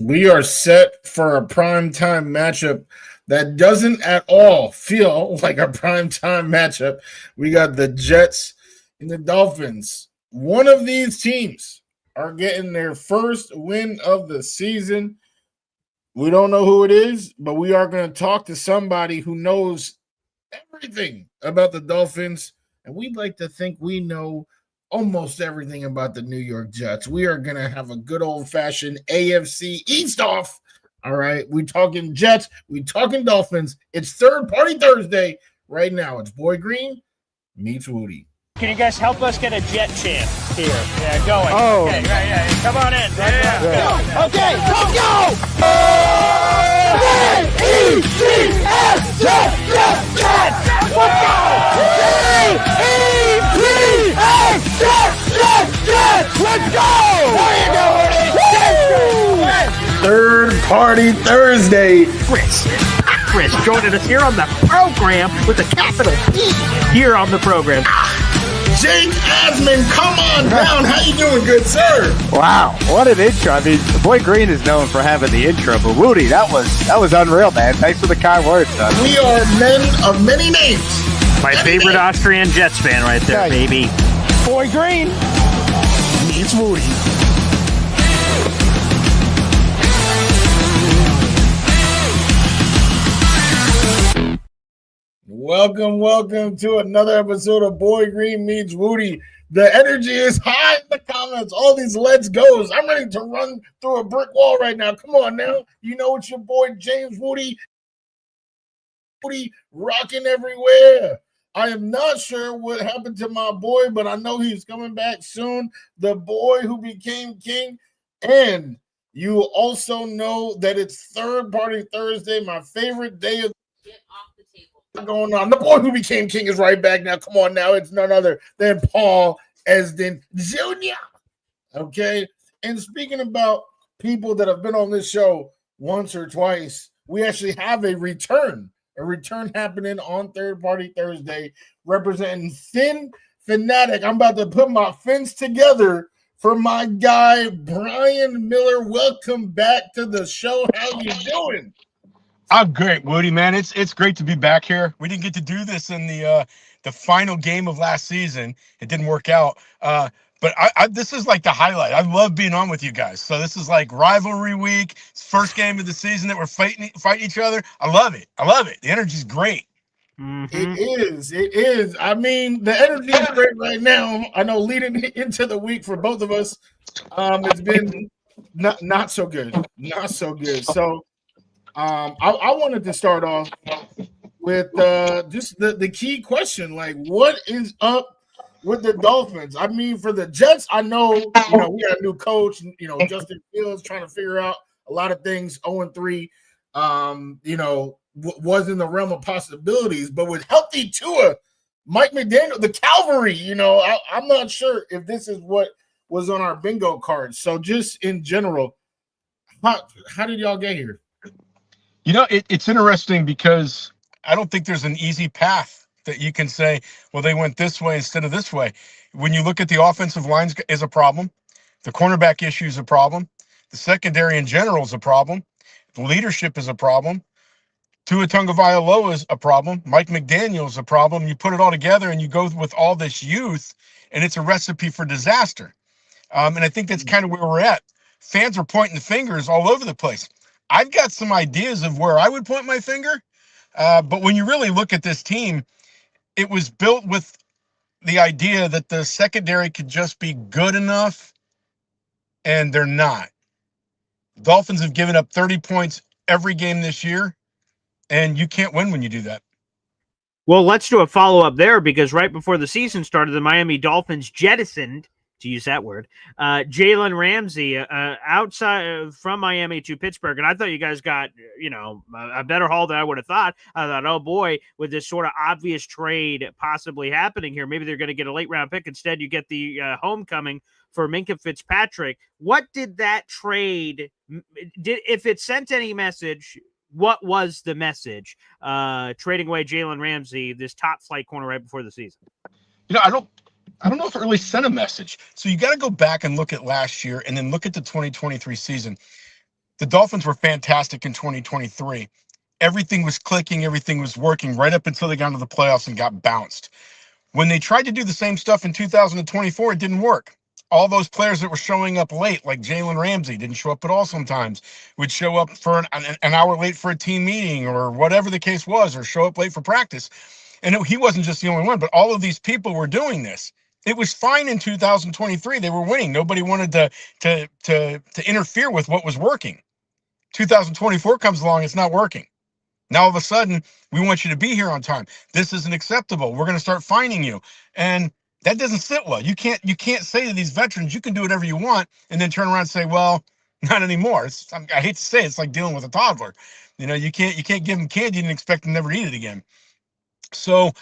We are set for a primetime matchup that doesn't at all feel like a primetime matchup. We got the Jets and the Dolphins. One of these teams are getting their first win of the season. We don't know who it is, but we are going to talk to somebody who knows everything about the Dolphins, and we'd like to think we know almost everything about the New York Jets. We are going to have a good old-fashioned AFC East off. All right, we talking Jets, we talking Dolphins. It's Third Party Thursday right now. It's Boy Green meets Wudi. Can you guys help us get a Jet chant here? Yeah, going. Oh. Okay, right, yeah. Come on in. Yeah. Okay, let's go! J-E-T-S, Jets, Jets, Jets! Let's go! J-E-T-S, Jets, Jets, Jets! Let's go! There you go, Third Party Thursday. Chris joining us here on the program with a capital P here on the program. Jake Asman, come on down. How you doing, good sir? Wow, what an intro. I mean, Boy Green is known for having the intro, but Wudi, that was unreal, man. Thanks for the kind words, son. We are men of many names. My favorite Austrian Jets fan right there, baby. Boy Green meets Wudi. Welcome to another episode of Boy Green Meets Wudi. The energy is high in the comments. All these let's goes. I'm ready to run through a brick wall right now. Come on now. You know it's your boy James Wudi. Wudi rocking everywhere. I am not sure what happened to my boy, but I know he's coming back soon. The boy who became king. And you also know that it's Third Party Thursday, my favorite day of going on. The boy who became king is right back now. Come on now. It's none other than Paul Esden Jr. Okay. And speaking about people that have been on this show once or twice, we actually have a return happening on Third Party Thursday representing Fin Fanatic. I'm about to put my fins together for my guy, Brian Miller. Welcome back to the show. How you doing? I'm great, Wudi, man. It's great to be back here. We didn't get to do this in the final game of last season. It didn't work out. But this is like the highlight. I love being on with you guys. So this is like rivalry week. It's first game of the season that we're fighting each other. I love it. The energy's great. Mm-hmm. It is. I mean, the energy is great right now. I know leading into the week for both of us, it's been not so good. Not so good. So I wanted to start off with just the key question, like what is up with the Dolphins? I mean, for the Jets, I know, we got a new coach, Justin Fields trying to figure out a lot of things. 0-3, was in the realm of possibilities, but with healthy Tua, Mike McDaniel, the cavalry, I'm not sure if this is what was on our bingo card. So just in general, how did y'all get here? It's interesting because I don't think there's an easy path that you can say, well, they went this way instead of this way. When you look at the offensive lines is a problem. The cornerback issue is a problem. The secondary in general is a problem. The leadership is a problem. Tua Tagovailoa is a problem. Mike McDaniel is a problem. You put it all together and you go with all this youth, and it's a recipe for disaster. And I think that's kind of where we're at. Fans are pointing the fingers all over the place. I've got some ideas of where I would point my finger, but when you really look at this team, it was built with the idea that the secondary could just be good enough, and they're not. Dolphins have given up 30 points every game this year, and you can't win when you do that. Well, let's do a follow-up there, because right before the season started, the Miami Dolphins jettisoned, to use that word, Jalen Ramsey outside from Miami to Pittsburgh. And I thought you guys got, a better haul than I would have thought. I thought, oh boy, with this sort of obvious trade possibly happening here, maybe they're going to get a late round pick. Instead, you get the homecoming for Minkah Fitzpatrick. What did that trade, if it sent any message, what was the message? Trading away Jalen Ramsey, this top flight corner right before the season. I don't know if it really sent a message. So you got to go back and look at last year and then look at the 2023 season. The Dolphins were fantastic in 2023. Everything was clicking, everything was working right up until they got into the playoffs and got bounced. When they tried to do the same stuff in 2024, it didn't work. All those players that were showing up late, like Jalen Ramsey, didn't show up at all sometimes, would show up for an hour late for a team meeting or whatever the case was, or show up late for practice. And he wasn't just the only one, but all of these people were doing this. It was fine in 2023. They were winning. Nobody wanted to interfere with what was working. 2024 comes along, it's not working. Now all of a sudden, we want you to be here on time. This isn't acceptable. We're going to start fining you. And that doesn't sit well. You can't say to these veterans, you can do whatever you want, and then turn around and say, well, not anymore. I hate to say it, it's like dealing with a toddler. You can't give them candy and expect them never to eat it again. So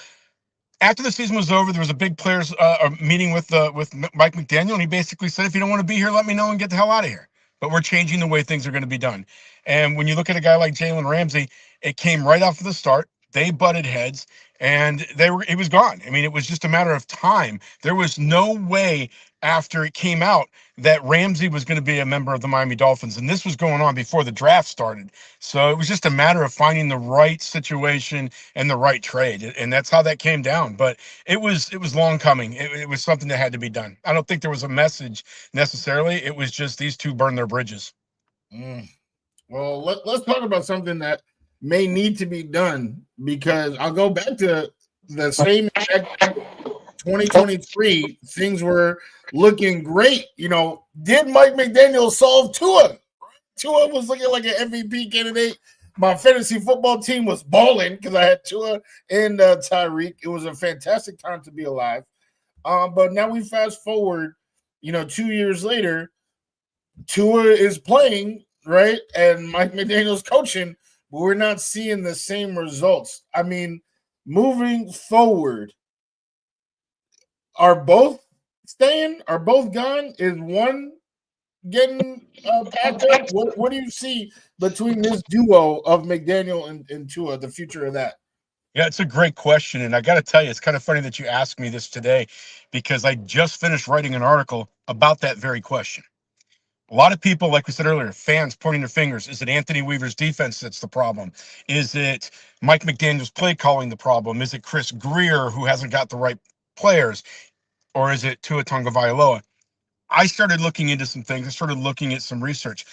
after the season was over, there was a big players meeting with Mike McDaniel, and he basically said, if you don't want to be here, let me know and get the hell out of here. But we're changing the way things are going to be done. And when you look at a guy like Jalen Ramsey, it came right off of the start. They butted heads, and it was gone. I mean, it was just a matter of time. There was no way after it came out that Ramsey was going to be a member of the Miami Dolphins, and this was going on before the draft started. So it was just a matter of finding the right situation and the right trade, and that's how that came down. But it was long coming. It was something that had to be done. I don't think there was a message necessarily. It was just these two burned their bridges. Well, let's talk about something that may need to be done, because I'll go back to the same 2023. Things were looking great. Did Mike McDaniel solve Tua? Tua was looking like an MVP candidate. My fantasy football team was balling because I had Tua and Tyreek. It was a fantastic time to be alive. But now we fast forward, 2 years later, Tua is playing, right? And Mike McDaniel's coaching, but we're not seeing the same results. I mean, moving forward, are both staying? Are both gone? Is one getting packed up? What do you see between this duo of McDaniel and Tua, the future of that? Yeah, it's a great question. And I got to tell you, it's kind of funny that you asked me this today, because I just finished writing an article about that very question. A lot of people, like we said earlier, fans pointing their fingers. Is it Anthony Weaver's defense that's the problem? Is it Mike McDaniel's play calling the problem? Is it Chris Greer who hasn't got the right players? Or is it Tua Tagovailoa? I started looking into some things. I started looking at some research.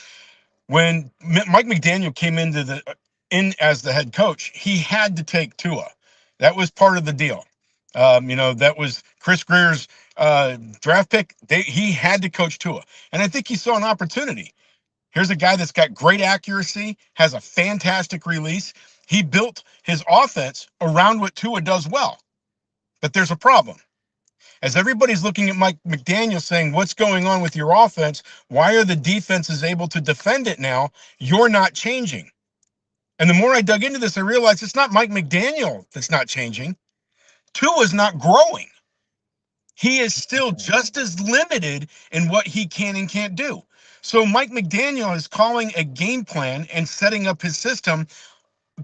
When Mike McDaniel came in as the head coach, he had to take Tua. That was part of the deal. That was Chris Greer's draft pick. He had to coach Tua. And I think he saw an opportunity. Here's a guy that's got great accuracy, has a fantastic release. He built his offense around what Tua does well. But there's a problem. As everybody's looking at Mike McDaniel saying, what's going on with your offense? Why are the defenses able to defend it now? You're not changing. And the more I dug into this, I realized it's not Mike McDaniel that's not changing. Tua's not growing. He is still just as limited in what he can and can't do. So Mike McDaniel is calling a game plan and setting up his system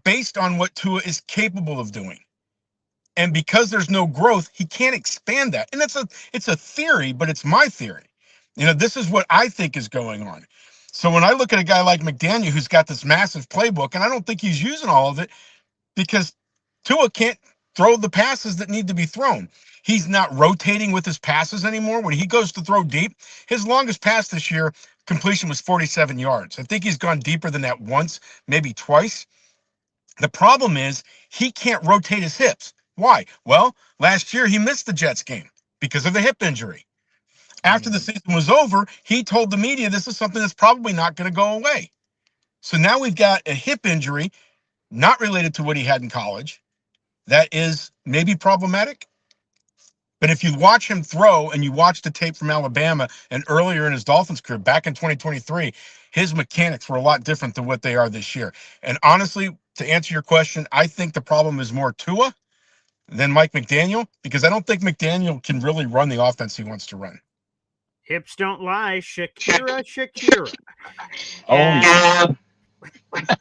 based on what Tua is capable of doing. And because there's no growth, he can't expand that. And it's a theory, but it's my theory. This is what I think is going on. So when I look at a guy like McDaniel, who's got this massive playbook, and I don't think he's using all of it, because Tua can't throw the passes that need to be thrown. He's not rotating with his passes anymore. When he goes to throw deep, his longest pass this year, completion was 47 yards. I think he's gone deeper than that once, maybe twice. The problem is he can't rotate his hips. Why? Well, last year he missed the Jets game because of the hip injury. After the season was over, he told the media this is something that's probably not going to go away. So now we've got a hip injury not related to what he had in college that is maybe problematic. But if you watch him throw and you watch the tape from Alabama and earlier in his Dolphins career back in 2023, his mechanics were a lot different than what they are this year. And honestly, to answer your question, I think the problem is more Tua than Mike McDaniel, because I don't think McDaniel can really run the offense he wants to run. Hips don't lie. Shakira. Oh, yeah.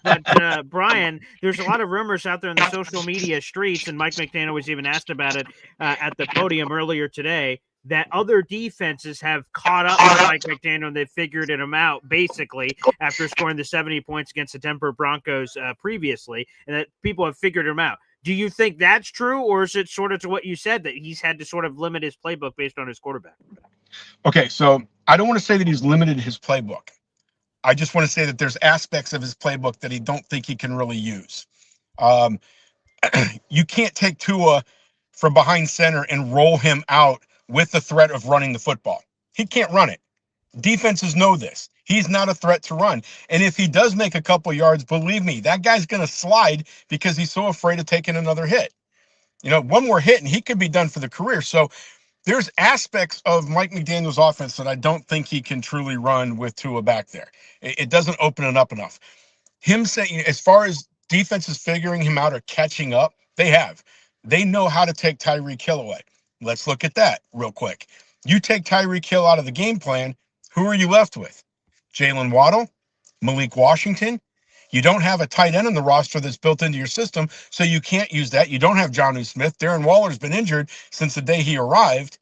But Brian, there's a lot of rumors out there in the social media streets, and Mike McDaniel was even asked about it at the podium earlier today. that other defenses have caught up with Mike McDaniel and they've figured him out basically after scoring the 70 points against the Denver Broncos previously, and that people have figured him out. Do you think that's true, or is it sort of to what you said that he's had to sort of limit his playbook based on his quarterback? Okay, so I don't want to say that he's limited his playbook. I just want to say that there's aspects of his playbook that he don't think he can really use. You can't take Tua from behind center and roll him out with the threat of running the football. He can't run it. Defenses know this. He's not a threat to run. And if he does make a couple yards, believe me, that guy's going to slide because he's so afraid of taking another hit. One more hit and he could be done for the career. So there's aspects of Mike McDaniel's offense that I don't think he can truly run with Tua back there. It doesn't open it up enough. Him saying, as far as defenses figuring him out or catching up, they know how to take Tyreek Hill away. Let's look at that real quick. You take Tyreek Hill out of the game plan, who are you left with? Jalen Waddle, Malik Washington. You don't have a tight end on the roster that's built into your system, so you can't use that. You don't have Jonnu Smith. Darren Waller's been injured since the day he arrived.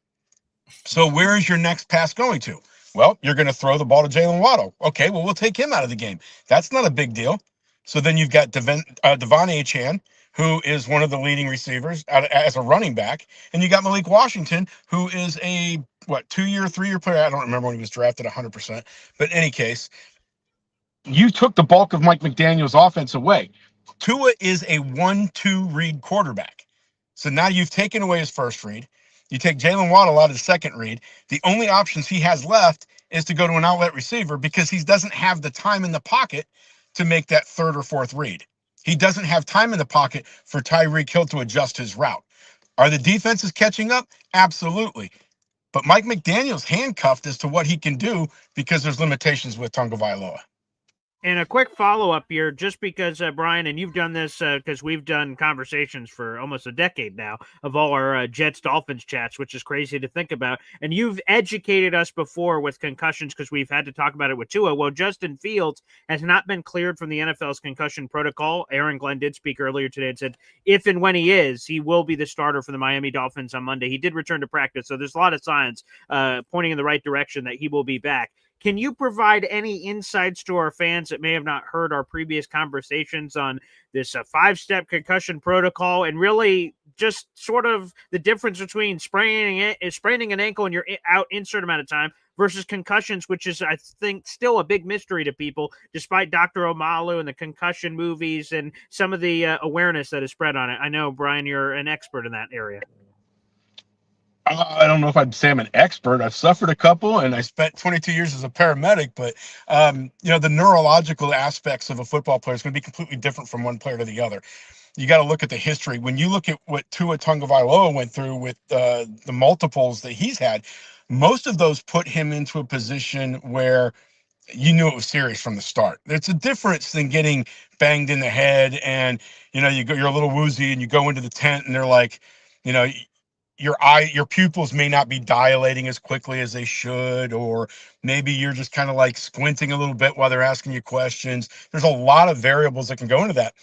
So where is your next pass going to? Well, you're going to throw the ball to Jalen Waddle. Okay, well, we'll take him out of the game. That's not a big deal. So then you've got Devon Achane, who is one of the leading receivers as a running back, and you got Malik Washington, who is a 2-year, 3-year player. I don't remember when he was drafted 100%, but in any case, you took the bulk of Mike McDaniel's offense away. Tua is a 1-2 read quarterback. So now you've taken away his first read. You take Jalen Waddle out of the second read. The only options he has left is to go to an outlet receiver because he doesn't have the time in the pocket to make that third or fourth read. He doesn't have time in the pocket for Tyreek Hill to adjust his route. Are the defenses catching up? Absolutely. But Mike McDaniel's handcuffed as to what he can do because there's limitations with Tagovailoa. And a quick follow-up here, just because, Brian, and you've done this because we've done conversations for almost a decade now of all our Jets-Dolphins chats, which is crazy to think about. And you've educated us before with concussions because we've had to talk about it with Tua. Well, Justin Fields has not been cleared from the NFL's concussion protocol. Aaron Glenn did speak earlier today and said if and when he is, he will be the starter for the Miami Dolphins on Monday. He did return to practice, so there's a lot of signs pointing in the right direction that he will be back. Can you provide any insights to our fans that may have not heard our previous conversations on this 5-step concussion protocol and really just sort of the difference between spraining an ankle and you're out insert amount of time versus concussions, which is, I think, still a big mystery to people, despite Dr. Omalu and the concussion movies and some of the awareness that is spread on it. I know, Brian, you're an expert in that area. I don't know if I'd say I'm an expert. I've suffered a couple, and I spent 22 years as a paramedic. But the neurological aspects of a football player is going to be completely different from one player to the other. You got to look at the history. When you look at what Tua Tagovailoa went through with the multiples that he's had, most of those put him into a position where you knew it was serious from the start. It's a difference than getting banged in the head, and you're a little woozy, and you go into the tent, and they're like, your pupils may not be dilating as quickly as they should, or maybe you're just kind of like squinting a little bit while they're asking you questions. There's a lot of variables that can go into that.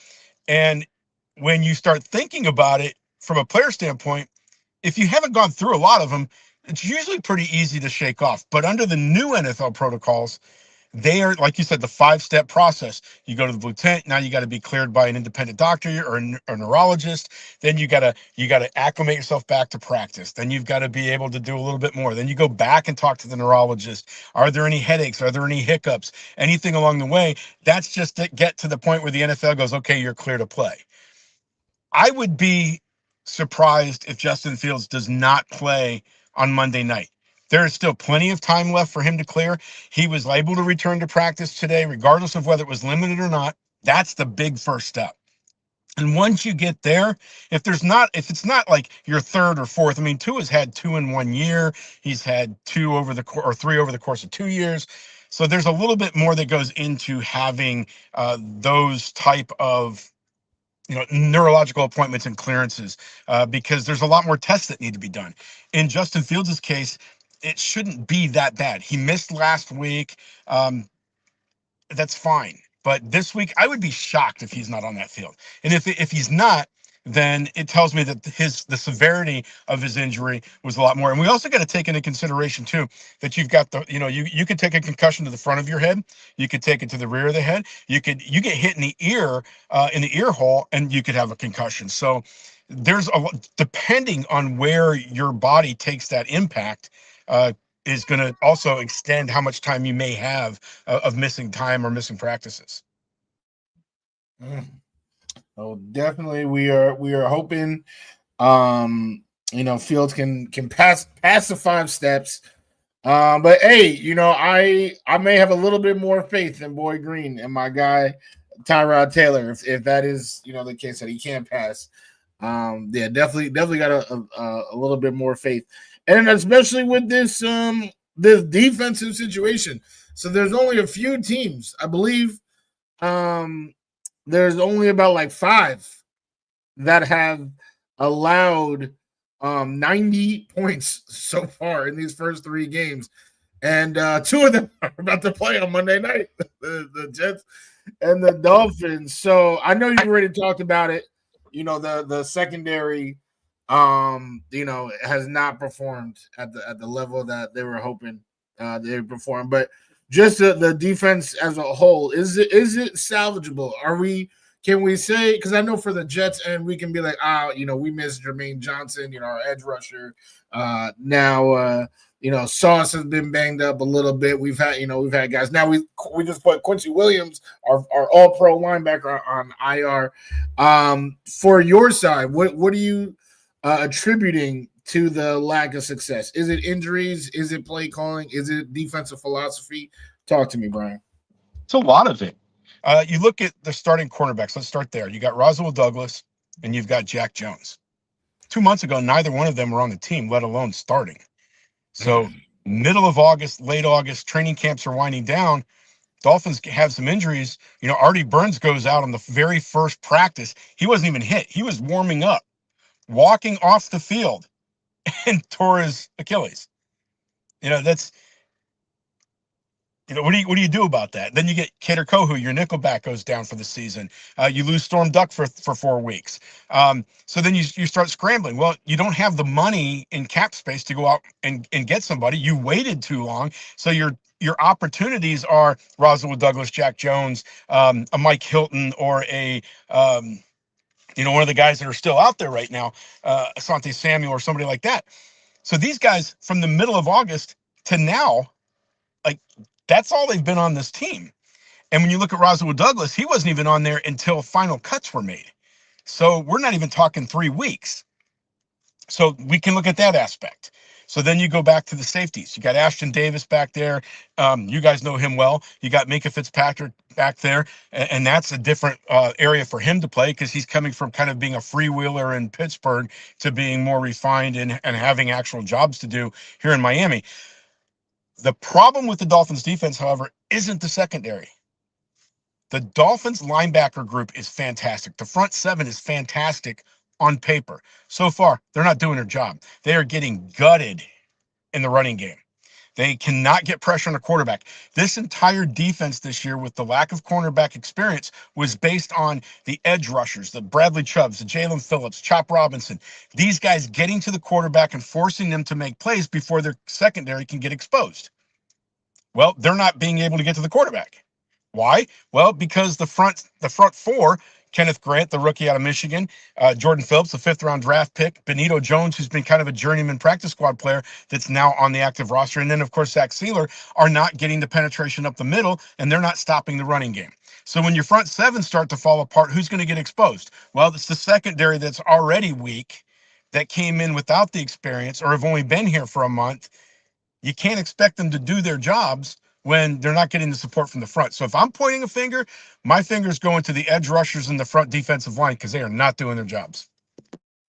And when you start thinking about it from a player standpoint, if you haven't gone through a lot of them, it's usually pretty easy to shake off. But under the new NFL protocols, they are, like you said, the 5-step process. You go to the blue tent. Now you got to be cleared by an independent doctor or a neurologist. Then you got to acclimate yourself back to practice. Then you've got to be able to do a little bit more. Then you go back and talk to the neurologist. Are there any headaches? Are there any hiccups? Anything along the way? That's just to get to the point where the NFL goes, okay, you're clear to play. I would be surprised if Justin Fields does not play on Monday night. There is still plenty of time left for him to clear. He was able to return to practice today, regardless of whether it was limited or not. That's the big first step. And once you get there, if it's not like your third or fourth, I mean, Tua's had 2 in 1 year. He's had 3 over the course of 2 years. So there's a little bit more that goes into having those type of neurological appointments and clearances because there's a lot more tests that need to be done. In Justin Fields' case, it shouldn't be that bad. He missed last week. That's fine. But this week, I would be shocked if he's not on that field. And if he's not, then it tells me that the severity of his injury was a lot more. And we also got to take into consideration too that you've got you could take a concussion to the front of your head, you could take it to the rear of the head, you get hit in the ear hole, and you could have a concussion. So there's depending on where your body takes that impact, is going to also extend how much time you may have of missing time or missing practices. Oh, definitely. We are hoping, Fields can pass the 5 steps. But hey, I may have a little bit more faith in Boy Green and my guy Tyrod Taylor if that is the case that he can't pass. Yeah, definitely got a little bit more faith, and especially with this defensive situation. So there's only a few teams, I believe. There's only about like 5 that have allowed 90 points so far in these first 3 games, and 2 of them are about to play on Monday night, the Jets and the Dolphins. So I know you've already talked about it. The secondary, has not performed at the level that they were hoping they would perform, but just the defense as a whole, is it salvageable? Can we say, because I know for the Jets, and we can be like, we miss Jermaine Johnson, our edge rusher. Now Sauce has been banged up a little bit. We've had guys. Now we just put Quincy Williams, our all-pro linebacker, on IR. For your side, what are you attributing to the lack of success? Is it injuries? Is it play calling? Is it defensive philosophy? Talk to me, Brian. It's a lot of it. You look at the starting cornerbacks. Let's start there. You got Roswell Douglas and you've got Jack Jones. 2 months ago, neither one of them were on the team, let alone starting. So middle of August, late August, training camps are winding down. Dolphins have some injuries. Artie Burns goes out on the very first practice. He wasn't even hit. He was warming up, walking off the field, and tore his Achilles. That's what do you do about that? Then you get Kader Kohu, your nickelback, goes down for the season. You lose Storm Duck for 4 weeks. So then you start scrambling. Well, you don't have the money in cap space to go out and get somebody. You waited too long. So your opportunities are Roswell Douglas, Jack Jones, a Mike Hilton, or a one of the guys that are still out there right now, Asante Samuel or somebody like that. So these guys from the middle of August to now, that's all they've been on this team. And when you look at Roswell Douglas, he wasn't even on there until final cuts were made. So we're not even talking 3 weeks. So we can look at that aspect. So then you go back to the safeties. You got Ashton Davis back there. You guys know him well. You got Minkah Fitzpatrick back there. And that's a different area for him to play because he's coming from kind of being a freewheeler in Pittsburgh to being more refined and having actual jobs to do here in Miami. The problem with the Dolphins defense, however, isn't the secondary. The Dolphins linebacker group is fantastic. The front 7 is fantastic on paper. So far, they're not doing their job. They are getting gutted in the running game. They cannot get pressure on a quarterback. This entire defense this year, with the lack of cornerback experience, was based on the edge rushers, the Bradley Chubbs, the Jalen Phillips, Chop Robinson. These guys getting to the quarterback and forcing them to make plays before their secondary can get exposed. Well, they're not being able to get to the quarterback. Why? Well, because the front 4, Kenneth Grant, the rookie out of Michigan, Jordan Phillips, the 5th-round draft pick, Benito Jones, who's been kind of a journeyman practice squad player that's now on the active roster, and then, of course, Zach Sealer, are not getting the penetration up the middle, and they're not stopping the running game. So when your front 7 start to fall apart, who's going to get exposed? Well, it's the secondary that's already weak, that came in without the experience or have only been here for a month. You can't expect them to do their jobs when they're not getting the support from the front. So if I'm pointing a finger, my finger's going to the edge rushers in the front defensive line because they are not doing their jobs.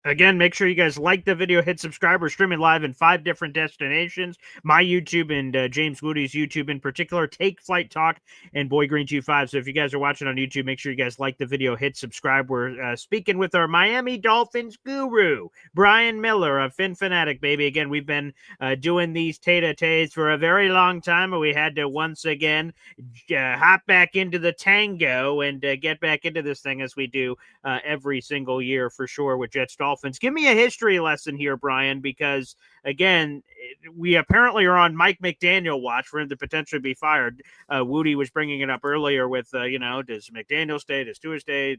Again, make sure you guys like the video, hit subscribe. We're streaming live in 5 different destinations. My YouTube and James Wudi's YouTube in particular, Take Flight Talk and Boy Green 25. So if you guys are watching on YouTube, make sure you guys like the video, hit subscribe. We're speaking with our Miami Dolphins guru, Brian Miller, a Fin Fanatic, baby. Again, we've been doing these Tata-Tays for a very long time, and we had to once again hop back into the tango and get back into this thing as we do every single year for sure with Jets Dolphins. Give me a history lesson here, Brian, because again, we apparently are on Mike McDaniel watch for him to potentially be fired. Wudi was bringing it up earlier with, does McDaniel stay? Does Tua stay?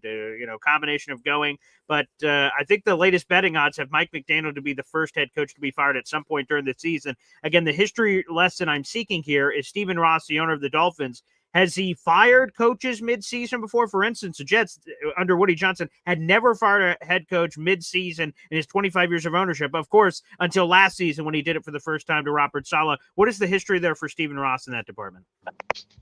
Combination of going. But I think the latest betting odds have Mike McDaniel to be the first head coach to be fired at some point during the season. Again, the history lesson I'm seeking here is Stephen Ross, the owner of the Dolphins. Has he fired coaches mid-season before? For instance, the Jets under Woody Johnson had never fired a head coach mid-season in his 25 years of ownership. Of course, until last season when he did it for the first time to Robert Saleh. What is the history there for Stephen Ross in that department?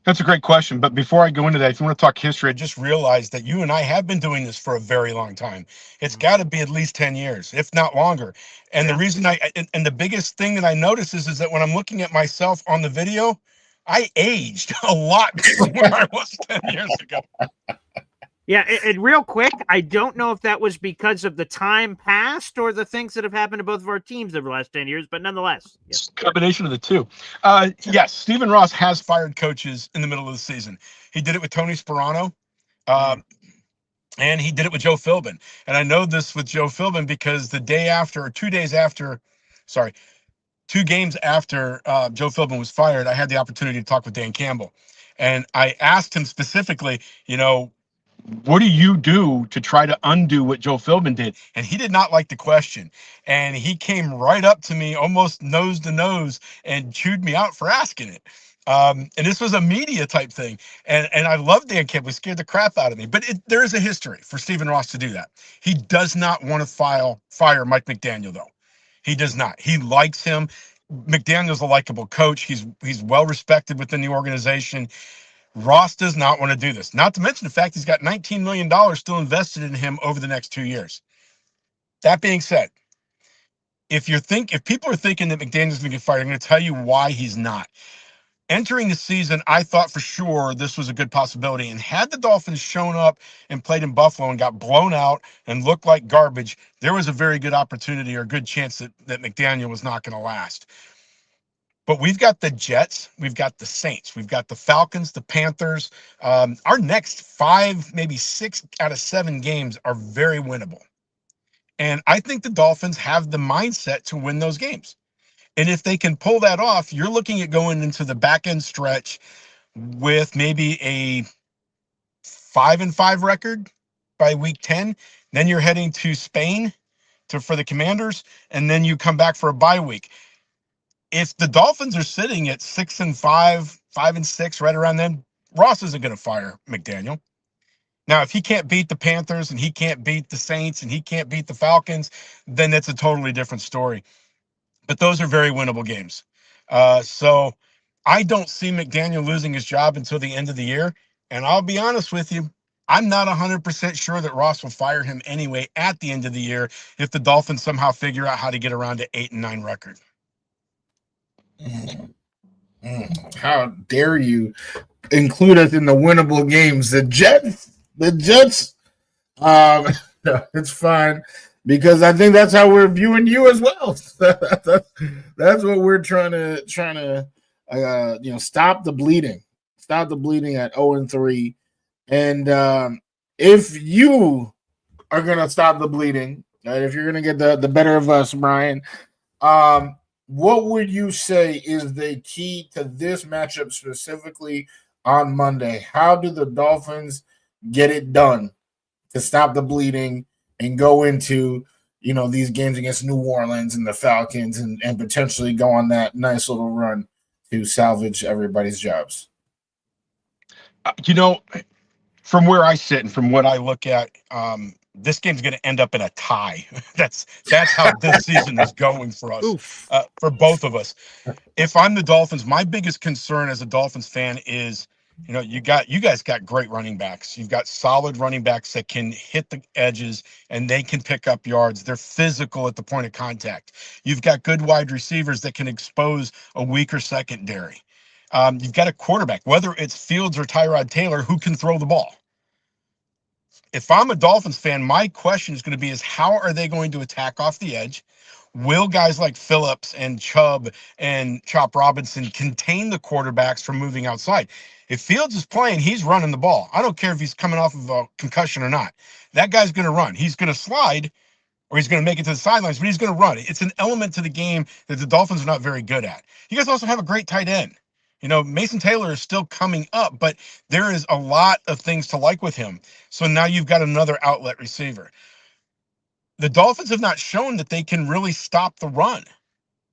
That's a great question. But before I go into that, if you want to talk history, I just realized that you and I have been doing this for a very long time. It's got to be at least 10 years, if not longer. And the reason and the biggest thing that I notice is that when I'm looking at myself on the video, I aged a lot from where I was 10 years ago. Yeah, and real quick, I don't know if that was because of the time passed or the things that have happened to both of our teams over the last 10 years, but nonetheless. Yes. Combination of the two. Yes, Stephen Ross has fired coaches in the middle of the season. He did it with Tony Sperano, and he did it with Joe Philbin. And I know this with Joe Philbin because the day after, or 2 days after, 2 games after Joe Philbin was fired, I had the opportunity to talk with Dan Campbell. And I asked him specifically, what do you do to try to undo what Joe Philbin did? And he did not like the question. And he came right up to me, almost nose to nose, and chewed me out for asking it. And this was a media type thing. And I love Dan Campbell. He scared the crap out of me. But there is a history for Stephen Ross to do that. He does not want to fire Mike McDaniel, though. He does not. He likes him. McDaniel's a likable coach. He's well respected within the organization. Ross does not want to do this. Not to mention the fact he's got $19 million still invested in him over the next 2 years. That being said, if people are thinking that McDaniel's going to get fired, I'm going to tell you why he's not. Entering the season, I thought for sure this was a good possibility. And had the Dolphins shown up and played in Buffalo and got blown out and looked like garbage, there was a very good opportunity or good chance that McDaniel was not going to last. But we've got the Jets, we've got the Saints, we've got the Falcons, the Panthers. Our next 5, maybe 6 out of 7 games are very winnable. And I think the Dolphins have the mindset to win those games. And if they can pull that off, you're looking at going into the back end stretch with maybe a 5-5 record by week 10. Then you're heading to Spain for the Commanders, and then you come back for a bye week. If the Dolphins are sitting at 6-5, 5-6, right around then, Ross isn't going to fire McDaniel. Now, if he can't beat the Panthers and he can't beat the Saints and he can't beat the Falcons, then that's a totally different story. But those are very winnable games. So I don't see McDaniel losing his job until the end of the year. And I'll be honest with you, I'm not 100% sure that Ross will fire him anyway at the end of the year if the Dolphins somehow figure out how to get around to 8-9 record. How dare you include us in the winnable games? The Jets, it's fine. Because I think that's how we're viewing you as well. That's what we're trying to stop the bleeding. Stop the bleeding at 0-3. And if you are gonna stop the bleeding, if you're gonna get the better of us, Brian, what would you say is the key to this matchup specifically on Monday? How do the Dolphins get it done to stop the bleeding and go into, these games against New Orleans and the Falcons and potentially go on that nice little run to salvage everybody's jobs? From where I sit and from what I look at, this game's going to end up in a tie. That's how this season is going for us, for both of us. If I'm the Dolphins, my biggest concern as a Dolphins fan is You guys got great running backs. You've got solid running backs that can hit the edges and they can pick up yards. They're physical at the point of contact. You've got good wide receivers that can expose a weaker secondary. You've got a quarterback, whether it's Fields or Tyrod Taylor, who can throw the ball. If I'm a Dolphins fan, my question is going to be how are they going to attack off the edge? Will guys like Phillips and Chubb and Chop Robinson contain the quarterbacks from moving outside? If Fields is playing, he's running the ball. I don't care if he's coming off of a concussion or not. That guy's going to run. He's going to slide or he's going to make it to the sidelines, but he's going to run. It's an element to the game that the Dolphins are not very good at. You guys also have a great tight end. Mason Taylor is still coming up, but there is a lot of things to like with him. So now you've got another outlet receiver. The Dolphins have not shown that they can really stop the run.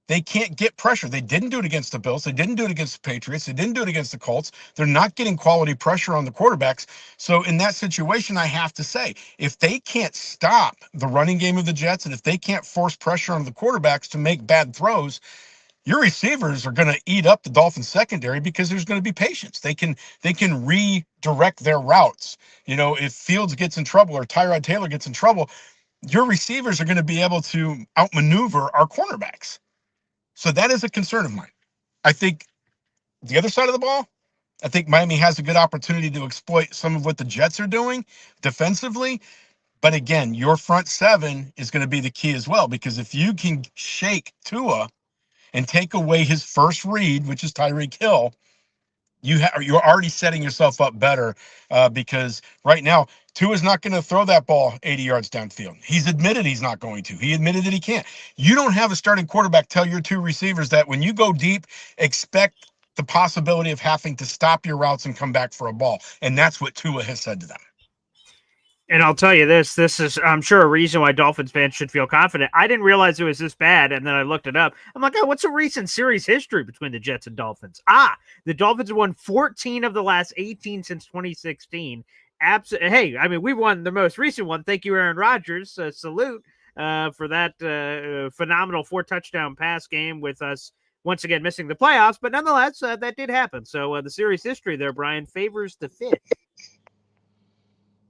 They can't get pressure. They didn't do it against the Bills. They didn't do it against the Patriots. They didn't do it against the Colts. They're not getting quality pressure on the quarterbacks. So in that situation, I have to say, if they can't stop the running game of the Jets and if they can't force pressure on the quarterbacks to make bad throws, your receivers are going to eat up the Dolphins secondary because there's going to be patience. They can redirect their routes. If Fields gets in trouble or Tyrod Taylor gets in trouble, your receivers are going to be able to outmaneuver our cornerbacks. So that is a concern of mine. I think the other side of the ball, I think Miami has a good opportunity to exploit some of what the Jets are doing defensively. But again, your front seven is going to be the key as well, because if you can shake Tua and take away his first read, which is Tyreek Hill, you're already setting yourself up better because right now, Tua's not going to throw that ball 80 yards downfield. He's admitted he's not going to. He admitted that he can't. You don't have a starting quarterback tell your two receivers that when you go deep, expect the possibility of having to stop your routes and come back for a ball. And that's what Tua has said to them. And I'll tell you this is, I'm sure, a reason why Dolphins fans should feel confident. I didn't realize it was this bad, and then I looked it up. I'm like, oh, what's a recent series history between the Jets and Dolphins? The Dolphins have won 14 of the last 18 since 2016. Hey, I mean, we won the most recent one. Thank you, Aaron Rodgers. Salute for that phenomenal 4-touchdown pass game with us once again missing the playoffs. But nonetheless, that did happen. So the series history there, Brian, favors the fish.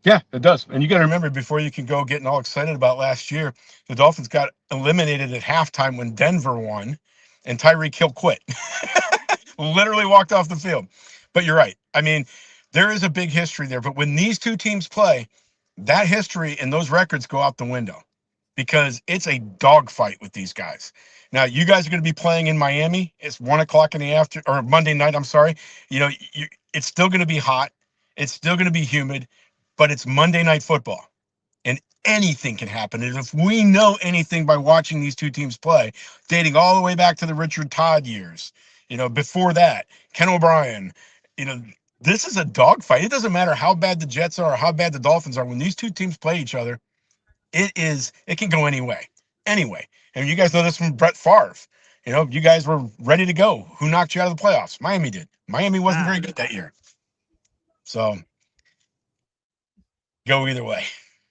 Yeah, it does. And you got to remember, before you can go getting all excited about last year, the Dolphins got eliminated at halftime when Denver won, and Tyreek Hill quit. Literally walked off the field. But you're right. I mean, there is a big history there. But when these two teams play, that history and those records go out the window because it's a dogfight with these guys. Now, you guys are going to be playing in Miami. It's 1:00 in the afternoon, or Monday night, I'm sorry. It's still going to be hot. It's still going to be humid. But it's Monday Night Football, and anything can happen. And if we know anything by watching these two teams play, dating all the way back to the Richard Todd years, before that, Ken O'Brien, this is a dogfight. It doesn't matter how bad the Jets are or how bad the Dolphins are. When these two teams play each other, it can go any way. Anyway, and you guys know this from Brett Favre. You guys were ready to go. Who knocked you out of the playoffs? Miami did. Miami wasn't very good that year. So go either way.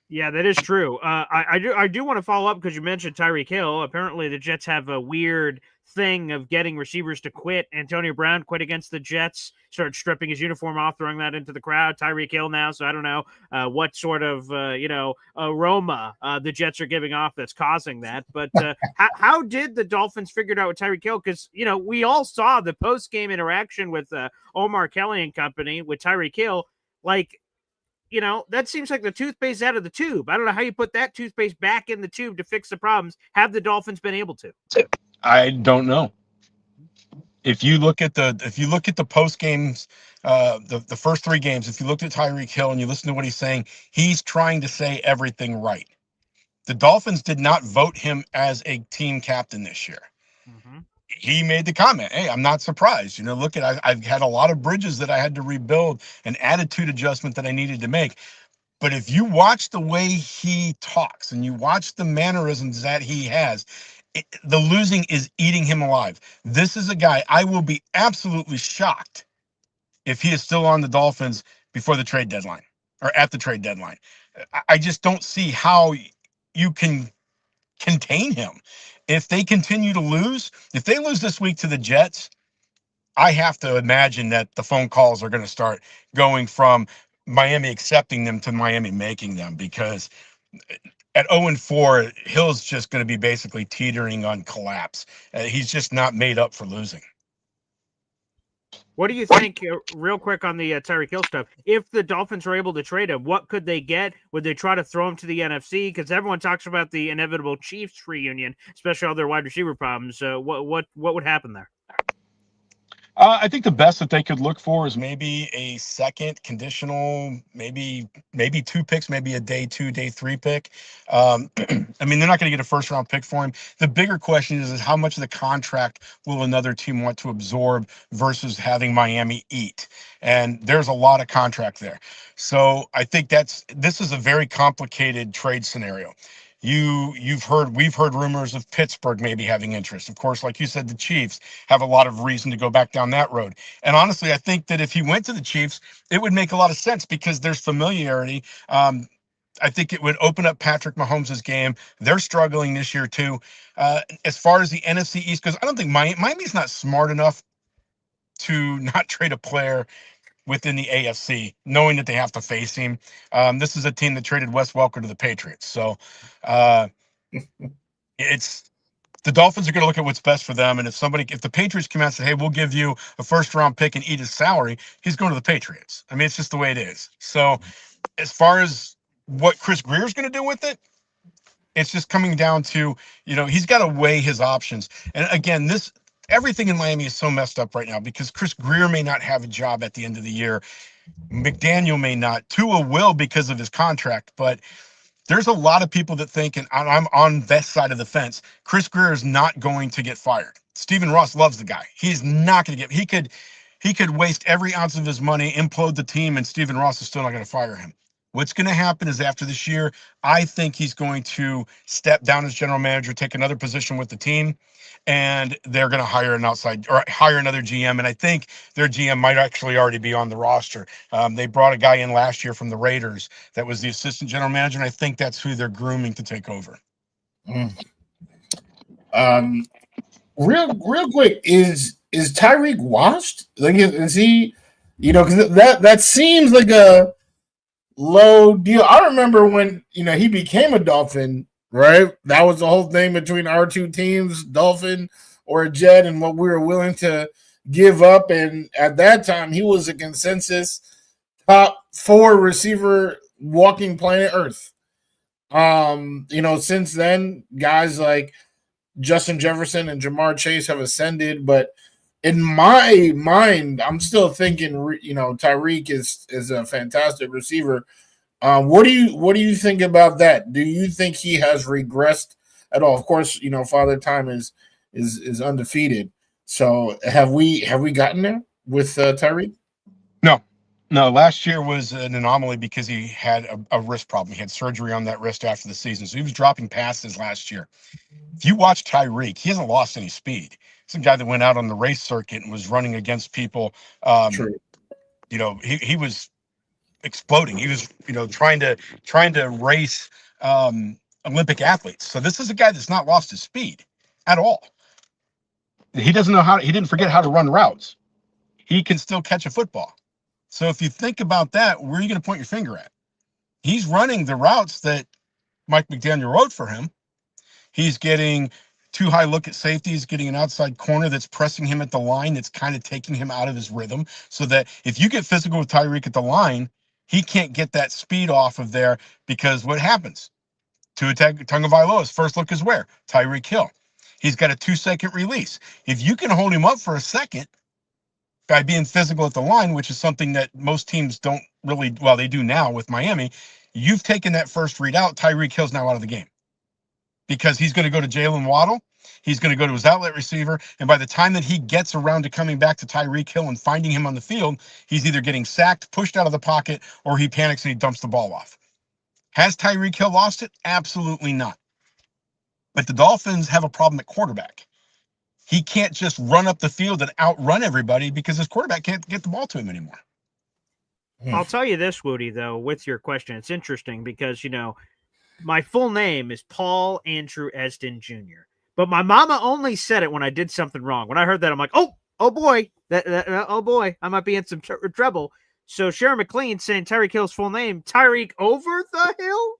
Yeah, that is true. I do want to follow up because you mentioned Tyreek Hill. Apparently, the Jets have a weird thing of getting receivers to quit. Antonio Brown quit against the Jets, started stripping his uniform off, throwing that into the crowd. Tyreek Hill now, so I don't know what sort of aroma the Jets are giving off that's causing that. But how did the Dolphins figure it out with Tyreek Hill? Because we all saw the post game interaction with Omar Kelly and company with Tyreek Hill, like. That seems like the toothpaste out of the tube. I don't know how you put that toothpaste back in the tube to fix the problems. Have the Dolphins been able to? I don't know. If you look at the post games, the first 3 games, if you looked at Tyreek Hill and you listen to what he's saying, he's trying to say everything right. The Dolphins did not vote him as a team captain this year. Mm-hmm. He made the comment, hey, I'm not surprised. Look I've had a lot of bridges that I had to rebuild, an attitude adjustment that I needed to make. But if you watch the way he talks and you watch the mannerisms that he has, the losing is eating him alive. This is a guy, I will be absolutely shocked if he is still on the Dolphins before the trade deadline or at the trade deadline. I just don't see how you can contain him. If they continue to lose, if they lose this week to the Jets, I have to imagine that the phone calls are going to start going from Miami accepting them to Miami making them, because at 0-4, Hill's just going to be basically teetering on collapse. He's just not made up for losing. What do you think, real quick on the Tyreek Hill stuff? If the Dolphins were able to trade him, what could they get? Would they try to throw him to the NFC? Because everyone talks about the inevitable Chiefs reunion, especially all their wide receiver problems. What would happen there? I think the best that they could look for is maybe a second conditional, maybe 2 picks, maybe a day 2, day 3 pick. I mean, they're not going to get a first-round pick for him. The bigger question is how much of the contract will another team want to absorb versus having Miami eat? And there's a lot of contract there. So I think this is a very complicated trade scenario. We've heard rumors of Pittsburgh maybe having interest. Of course, like you said, the Chiefs have a lot of reason to go back down that road. And honestly, I think that if he went to the Chiefs, it would make a lot of sense because there's familiarity. I think it would open up Patrick Mahomes' game. They're struggling this year too. As far as the NFC East goes, I don't think Miami's not smart enough to not trade a player within the AFC, knowing that they have to face him. This is a team that traded Wes Welker to the Patriots. So it's the Dolphins are going to look at what's best for them. And if the Patriots come out and say, hey, we'll give you a first-round pick and eat his salary, he's going to the Patriots. I mean, it's just the way it is. So as far as what Chris Greer's going to do with it, it's just coming down to, he's got to weigh his options. And again, everything in Miami is so messed up right now because Chris Greer may not have a job at the end of the year. McDaniel may not. Tua will because of his contract. But there's a lot of people that think, and I'm on that side of the fence, Chris Greer is not going to get fired. Stephen Ross loves the guy. He's not going to he could waste every ounce of his money, implode the team, and Stephen Ross is still not going to fire him. What's going to happen is after this year, I think he's going to step down as general manager, take another position with the team, and they're going to hire another GM. And I think their GM might actually already be on the roster. They brought a guy in last year from the Raiders that was the assistant general manager, and I think that's who they're grooming to take over. Real quick, is Tyreek washed? Like, is he? Because that seems like a low deal. I remember when he became a Dolphin, right? That was the whole thing between our two teams, Dolphin or a Jet, and what we were willing to give up. And at that time, he was a consensus top 4 receiver walking planet Earth. Since then, guys like Justin Jefferson and Jamar Chase have ascended, but in my mind, I'm still thinking, Tyreek is a fantastic receiver. What do you think about that? Do you think he has regressed at all? Of course, Father Time is undefeated. So have we gotten there with Tyreek? No. Last year was an anomaly because he had a wrist problem. He had surgery on that wrist after the season, so he was dropping passes last year. If you watch Tyreek, he hasn't lost any speed. He's a guy that went out on the race circuit and was running against people. True. He was exploding. He was, trying to race Olympic athletes. So this is a guy that's not lost his speed at all. He didn't forget how to run routes. He can still catch a football. So if you think about that, where are you going to point your finger at? He's running the routes that Mike McDaniel wrote for him. He's getting too high look at safety. He's getting an outside corner that's pressing him at the line, that's kind of taking him out of his rhythm, so that if you get physical with Tyreek at the line, he can't get that speed off of there, because what happens? Tua Tagovailoa's first look is where? Tyreek Hill. He's got a 2-second release. If you can hold him up for a second by being physical at the line, which is something that most teams don't really, well, they do now with Miami, you've taken that first read out. Tyreek Hill's now out of the game, because he's going to go to Jalen Waddle. He's going to go to his outlet receiver. And by the time that he gets around to coming back to Tyreek Hill and finding him on the field, he's either getting sacked, pushed out of the pocket, or he panics and he dumps the ball off. Has Tyreek Hill lost it? Absolutely not. But the Dolphins have a problem at quarterback. He can't just run up the field and outrun everybody because his quarterback can't get the ball to him anymore. I'll tell you this, Wudi, though, with your question, it's interesting because, my full name is Paul Andrew Esden Jr., but my mama only said it when I did something wrong. When I heard that, I'm like, oh, oh boy, oh boy, I might be in some trouble. So Sharon McLean saying Tyreek Hill's full name, Tyreek over the hill.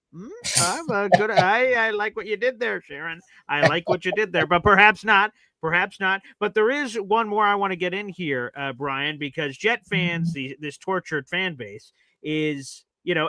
I'm a good. I like what you did there, Sharon. I like what you did there, but perhaps not. Perhaps not. But there is one more I want to get in here, Brian, because Jet fans, this tortured fan base, is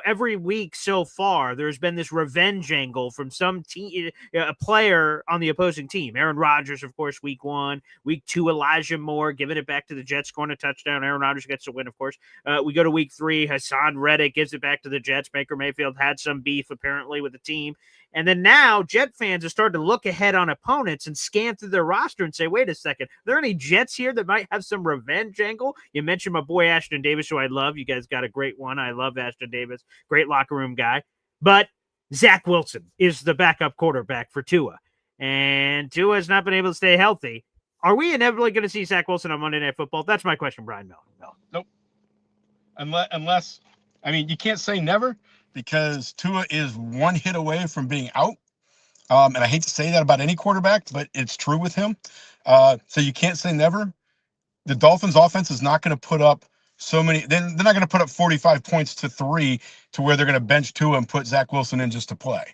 every week so far there's been this revenge angle from some team, a player on the opposing team. Aaron Rodgers, of course, week 1, week 2, Elijah Moore giving it back to the Jets, scoring a touchdown. Aaron Rodgers gets the win, of course. We go to week 3, Hassan Reddick gives it back to the Jets. Baker Mayfield had some beef apparently with the team. And then now Jet fans are starting to look ahead on opponents and scan through their roster and say, wait a second, are there any Jets here that might have some revenge angle? You mentioned my boy Ashton Davis, who I love. You guys got a great one. I love Ashton Davis. Great locker room guy. But Zach Wilson is the backup quarterback for Tua. And Tua has not been able to stay healthy. Are we inevitably going to see Zach Wilson on Monday Night Football? That's my question, Brian Miller. No. Nope. Unless, I mean, you can't say never, because Tua is one hit away from being out. And I hate to say that about any quarterback, but it's true with him. So you can't say never. The Dolphins offense is not going to put up so many. They're not going to put up 45 points to 3 to where they're going to bench Tua and put Zach Wilson in just to play.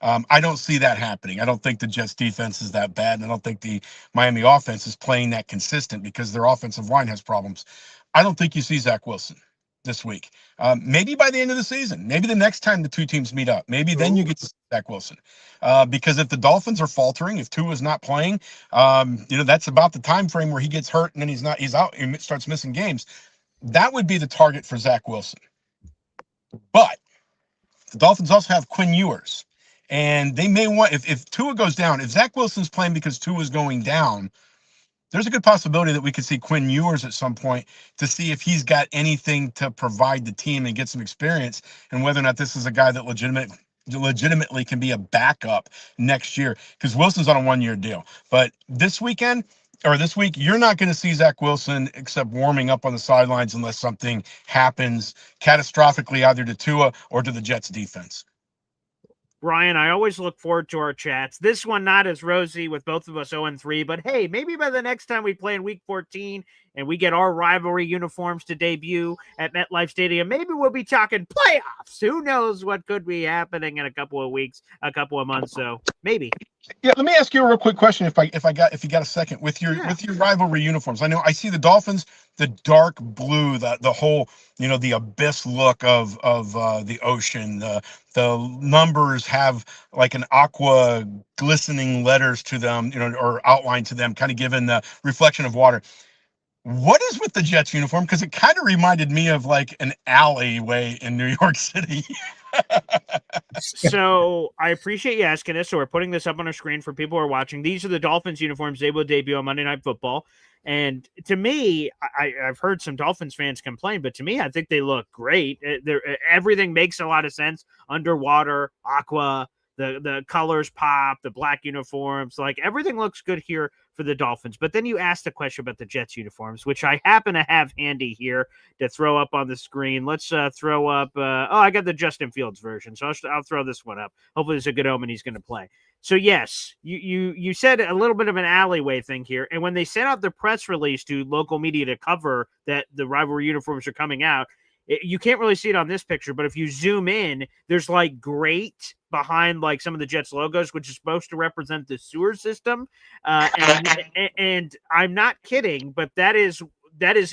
I don't see that happening. I don't think the Jets defense is that bad. And I don't think the Miami offense is playing that consistent because their offensive line has problems. I don't think you see Zach Wilson this week. Maybe by the end of the season, maybe the next time the two teams meet up, maybe then you get to Zach Wilson. Because if the Dolphins are faltering, if Tua's not playing, that's about the time frame where he gets hurt and then he's out and starts missing games. That would be the target for Zach Wilson. But the Dolphins also have Quinn Ewers, and they may want, if Tua goes down, if Zach Wilson's playing because Tua's going down, there's a good possibility that we could see Quinn Ewers at some point to see if he's got anything to provide the team and get some experience, and whether or not this is a guy that legitimately can be a backup next year, because Wilson's on a 1-year deal. But this week, you're not going to see Zach Wilson except warming up on the sidelines unless something happens catastrophically either to Tua or to the Jets defense. Brian, I always look forward to our chats. This one not as rosy with both of us 0-3, but hey, maybe by the next time we play in week 14 and we get our rivalry uniforms to debut at MetLife Stadium, maybe we'll be talking playoffs. Who knows what could be happening in a couple of weeks, a couple of months. So maybe. Yeah, let me ask you a real quick question if you got a second with your rivalry uniforms. I know I see the Dolphins, the dark blue, the whole, the abyss look of the ocean. The numbers have like an aqua glistening letters to them, or outline to them, kind of giving the reflection of water. What is with the Jets uniform? Because it kind of reminded me of like an alleyway in New York City. So I appreciate you asking this. So we're putting this up on our screen for people who are watching. These are the Dolphins uniforms. They will debut on Monday Night Football. And to me, I've heard some Dolphins fans complain, but to me, I think they look great. Everything makes a lot of sense. Underwater, aqua, the colors pop, the black uniforms, like everything looks good here for the Dolphins. But then you asked a question about the Jets uniforms, which I happen to have handy here to throw up on the screen. Let's throw up. I got the Justin Fields version, so I'll throw this one up. Hopefully, it's a good omen. He's going to play. So yes, you said a little bit of an alleyway thing here, and when they sent out the press release to local media to cover that the rivalry uniforms are coming out, you can't really see it on this picture, but if you zoom in, there's like grate behind like some of the Jets logos, which is supposed to represent the sewer system. And I'm not kidding, but that is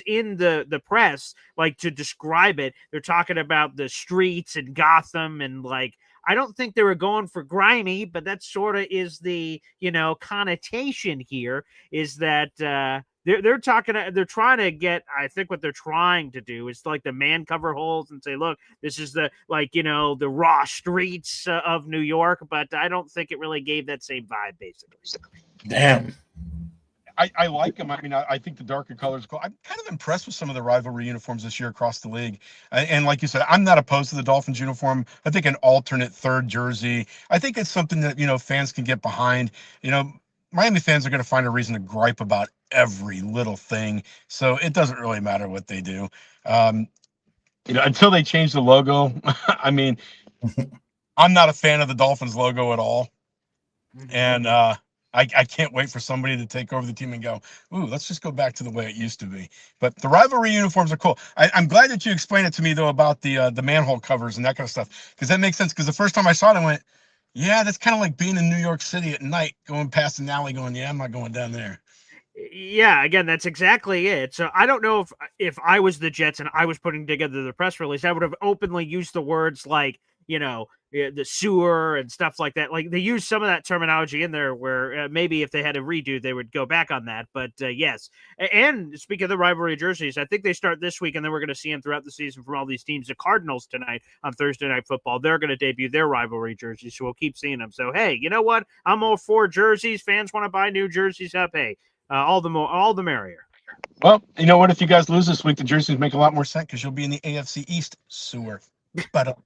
in the press, like to describe it. They're talking about the streets in Gotham, and like, I don't think they were going for grimy, but that sort of is the, connotation here is that, they're trying to get, I think what they're trying to do is like the man cover holes and say, look, this is the, like, the raw streets of New York, but I don't think it really gave that same vibe, basically. Damn. I like them. I mean, I think the darker colors cool. I'm kind of impressed with some of the rivalry uniforms this year across the league. And like you said, I'm not opposed to the Dolphins uniform. I think an alternate third jersey, I think it's something that, fans can get behind. Miami fans are going to find a reason to gripe about every little thing. So it doesn't really matter what they do. Until they change the logo. I mean, I'm not a fan of the Dolphins logo at all. And I can't wait for somebody to take over the team and go, ooh, let's just go back to the way it used to be. But the rivalry uniforms are cool. I'm glad that you explained it to me, though, about the manhole covers and that kind of stuff, because that makes sense. Because the first time I saw it, I went, yeah, that's kind of like being in New York City at night, going past an alley going, yeah, I'm not going down there. Yeah, again, that's exactly it. So I don't know if I was the Jets and I was putting together the press release, I would have openly used the words like, the sewer and stuff like that. Like they use some of that terminology in there where maybe if they had a redo, they would go back on that. But yes. And speaking of the rivalry jerseys, I think they start this week and then we're going to see them throughout the season from all these teams. The Cardinals tonight on Thursday Night Football, they're going to debut their rivalry jerseys. So we'll keep seeing them. So, hey, you know what? I'm all for jerseys. Fans want to buy new jerseys up. Hey, all the merrier. Well, you know what? If you guys lose this week, the jerseys make a lot more sense because you'll be in the AFC East sewer. But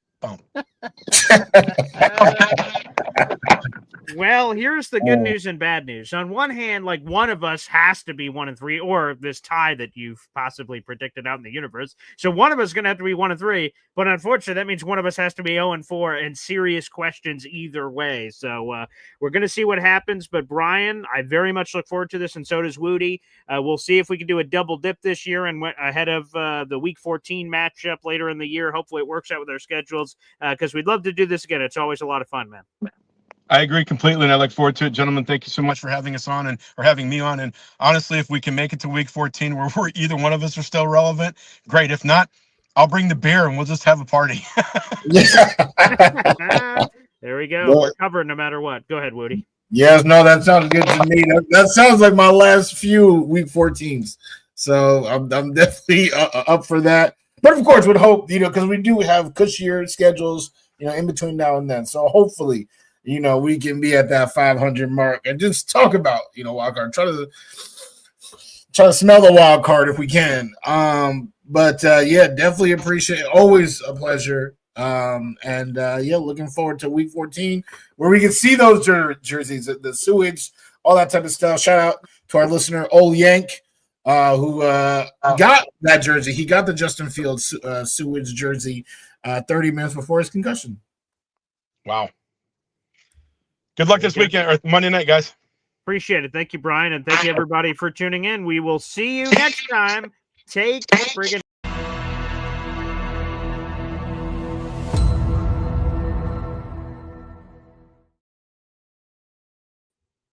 well, here's the good news and bad news. On one hand, like one of us has to be 1-3, or this tie that you've possibly predicted out in the universe. So one of us is going to have to be 1-3, but unfortunately, that means one of us has to be 0-4, and serious questions either way. So we're going to see what happens. But Brian, I very much look forward to this, and so does Wudi. We'll see if we can do a double dip this year and ahead of the Week 14 matchup later in the year. Hopefully, it works out with our schedules because we'd love to do this again. It's always a lot of fun, man. I agree completely, and I look forward to it. Gentlemen, thank you so much for having us on or having me on. And honestly, if we can make it to Week 14 where either one of us are still relevant, great. If not, I'll bring the beer and we'll just have a party. There we go. We're covered no matter what. Go ahead, Wudi. Yes, no, that sounds good to me. That sounds like my last few Week 14s. So I'm definitely up for that. But of course, would hope, because we do have cushier schedules, in between now and then. So hopefully, we can be at that 500 mark and just talk about, wild card. Try to smell the wild card if we can. But yeah, definitely appreciate it. Always a pleasure. Looking forward to Week 14 where we can see those jerseys, the sewage, all that type of stuff. Shout out to our listener, Ol Yank, who got that jersey. He got the Justin Fields sewage jersey 30 minutes before his concussion. Wow. Good luck this weekend or Monday night, guys. Appreciate it. Thank you, Brian, and thank you, everybody, for tuning in. We will see you next time. Take friggin'